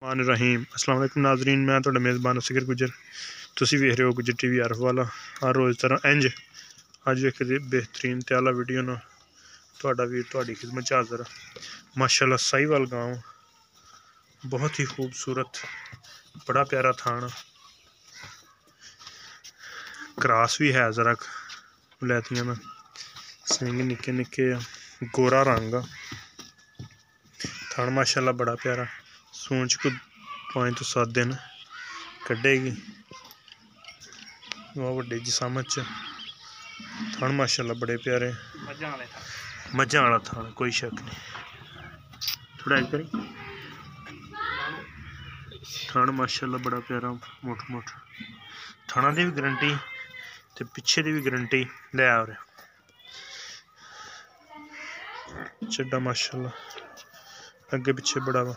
मान रहीम अस्सलाम वालेकुम नाजरीन, मैं तुहाडा मेज़बान असगर गुजर। तुसी वेख रहे हो गुजर टीवी अरफ वाला। हर रोज़ तरह इंज अज एक बेहतरीन ते आला वीडियो ना तुहाडा वीर तुहाडी खिदमत च हाज़र है। माशाअल्लाह साहिवाल गाँव, बहुत ही खूबसूरत, बड़ा प्यारा थाना, क्रॉस भी है ज़रा वलैतियां ना, सिंग निक्के निक्के, गोरा रंग थान माशाअल्लाह बड़ा प्यारा। सूंच को 5 तो 7 दिन कड्डेगी, वड्डे जिसामत च थान माशाअल्लाह बड़े प्यारे। मझां वाला थान, कोई शक नहीं। थोड़ा करी थान माशाअल्लाह बड़ा प्यारा, मोट थाना की भी गारंटी ते पिछे की भी गारंटी ले आ रहे। चड्डा माशाअल्लाह अगे पिछे बड़ा वा,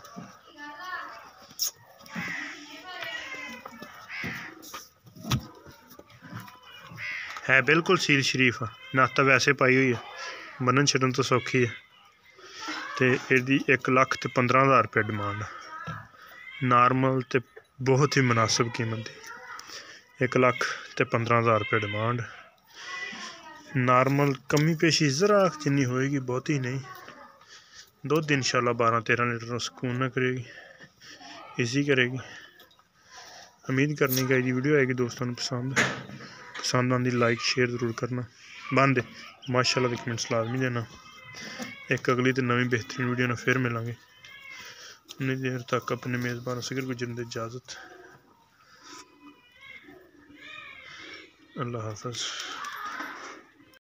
है बिल्कुल सील शरीफ। नत्त वैसे पाई हुई है, बनन छड़न तो सौखी है। तो यदी 1,15,000 रुपये डिमांड, नॉर्मल तो बहुत ही मुनासिब कीमत दी। 1,15,000 रुपये डिमांड। नॉर्मल कमी पेशी ज़रा जिन्नी होएगी, बहुत ही नहीं। दुध इंशाल्लाह 12-13 लीटर सुकून न करेगी, इसी करेगी। उम्मीद करनी चाहिए वीडियो आएगी दोस्तों पसंद आंदी लाइक शेयर ज़रूर करना। बंद माशाअल्लाह के कमेंट्स लाजमी देना। एक अगली तो नवी बेहतरीन वीडियो ना फिर मिलेंगे। उन्नी देर तक अपने मेज़बान असगर गुजर दी इजाज़त। अल्लाह हाफ़िज़।